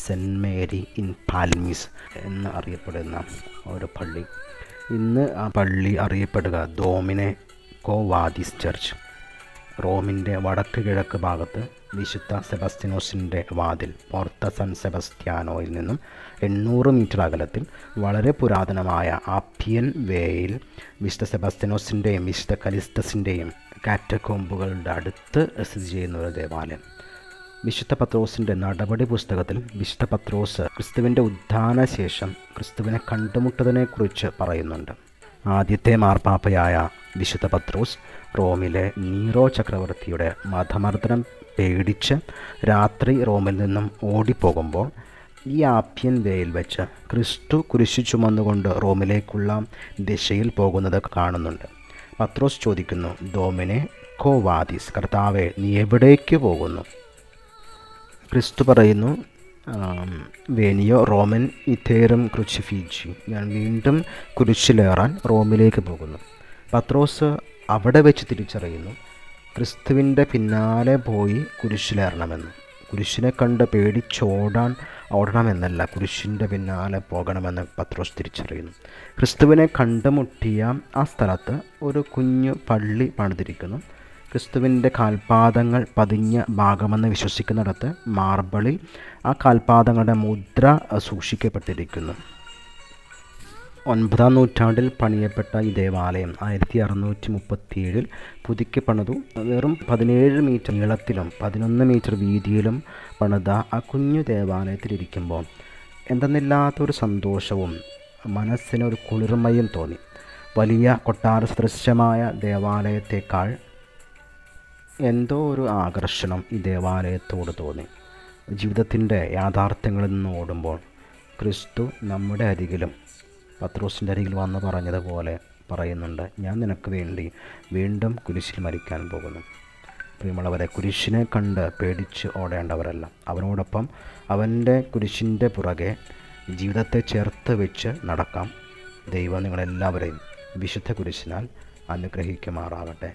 Cent Mary in പാൽമീസ് എന്ന് അറിയപ്പെടുന്ന ഒരു പള്ളി. ഇന്ന് ആ പള്ളി അറിയപ്പെടുക ഡൊമിനിക്കോ വാദിസ് ചർച്ച്. റോമിൻ്റെ വടക്ക് കിഴക്ക് ഭാഗത്ത് വിശുദ്ധ സെബസ്ത്യാനോസിൻ്റെ വാതിൽ പോർത്ത സാൻ സെബസ്ത്യാനോയിൽ നിന്നും 800 മീറ്റർ അകലത്തിൽ വളരെ പുരാതനമായ ആപ്പിയൻ വേയിൽ വിശുദ്ധ സെബസ്ത്യാനോസിൻ്റെയും വിശുദ്ധ കലിസ്തസിൻ്റെയും കാറ്റക്കോമ്പുകളുടെ അടുത്ത് സ്ഥിതി ചെയ്യുന്ന ഒരു ദേവാലയം. വിശുദ്ധ പത്രോസിൻ്റെ നടപടി പുസ്തകത്തിൽ വിശുദ്ധ പത്രോസ് ക്രിസ്തുവിൻ്റെ ഉത്ഥാനശേഷം ക്രിസ്തുവിനെ കണ്ടുമുട്ടതിനെക്കുറിച്ച് പറയുന്നുണ്ട്. ആദ്യത്തെ മാർപ്പാപ്പയായ വിശുദ്ധ പത്രോസ് റോമിലെ നീറോ ചക്രവർത്തിയുടെ മതമർദ്ദനം പേടിച്ച് രാത്രി റോമിൽ നിന്നും ഓടിപ്പോകുമ്പോൾ ഈ ആപ്യൻ വേയിൽ വെച്ച് ക്രിസ്തു കുരിശു ചുമന്നുകൊണ്ട് റോമിലേക്കുള്ള ദിശയിൽ പോകുന്നത് കാണുന്നുണ്ട്. പത്രോസ് ചോദിക്കുന്നു, ഡൊമിനിക്കോ വാദിസ്, കർത്താവേ, നീ എവിടേക്ക് പോകുന്നു? ക്രിസ്തു പറയുന്നു, വേനിയോ റോമൻ ഇതേറും ക്രുസിഫിജി, ഞാൻ വീണ്ടും കുരിശിലേറാൻ റോമിലേക്ക് പോകുന്നു. പത്രോസ് അവിടെ വെച്ച് തിരിച്ചറിയുന്നു, ക്രിസ്തുവിൻ്റെ പിന്നാലെ പോയി കുരിശിലേറണമെന്ന്. കുരിശിനെ കണ്ട് ഓടണമെന്നല്ല, കുരിശിൻ്റെ പിന്നാലെ പോകണമെന്ന് പത്രോസ് തിരിച്ചറിയുന്നു. ക്രിസ്തുവിനെ കണ്ടുമുട്ടിയ ആ സ്ഥലത്ത് ഒരു കുഞ്ഞു പള്ളി പണിതിരിക്കുന്നു. ക്രിസ്തുവിൻ്റെ കാൽപാദങ്ങൾ പതിഞ്ഞ ഭാഗമെന്ന് വിശ്വസിക്കുന്നിടത്ത് മാർബിളിൽ ആ കാൽപാദങ്ങളുടെ മുദ്ര സൂക്ഷിക്കപ്പെട്ടിരിക്കുന്നു. 9-ാം നൂറ്റാണ്ടിൽ പണിയപ്പെട്ട ഈ ദേവാലയം 1637 പുതുക്കി പണിതു. വെറും 17 മീറ്റർ നീളത്തിലും 11 മീറ്റർ വീതിയിലും പണിത ആ കുഞ്ഞു ദേവാലയത്തിലിരിക്കുമ്പോൾ എന്തെന്നില്ലാത്തൊരു സന്തോഷവും മനസ്സിനൊരു കുളിർമയും തോന്നി. വലിയ കൊട്ടാര സദൃശമായ ദേവാലയത്തേക്കാൾ എന്തോ ഒരു ആകർഷണം ഈ ദേവാലയത്തോട് തോന്നി. ജീവിതത്തിൻ്റെ യാഥാർത്ഥ്യങ്ങളിൽ നിന്ന് ഓടുമ്പോൾ ക്രിസ്തു നമ്മുടെ അരികിലും പത്രോസിൻ്റെ അരികിൽ വന്ന് പറഞ്ഞതുപോലെ പറയുന്നുണ്ട്, ഞാൻ നിനക്ക് വേണ്ടി വീണ്ടും കുരിശിൽ മരിക്കാൻ പോകുന്നു. പ്രിയമുള്ളവരെ, കുരിശിനെ കണ്ട് പേടിച്ച് ഓടേണ്ടവരല്ല, അവനോടൊപ്പം അവൻ്റെ കുരിശിൻ്റെ പുറകെ ജീവിതത്തെ ചേർത്ത് വെച്ച് നടക്കാം. ദൈവം നിങ്ങളെല്ലാവരെയും വിശുദ്ധ കുരിശിനാൽ അനുഗ്രഹിക്കുമാറാകട്ടെ.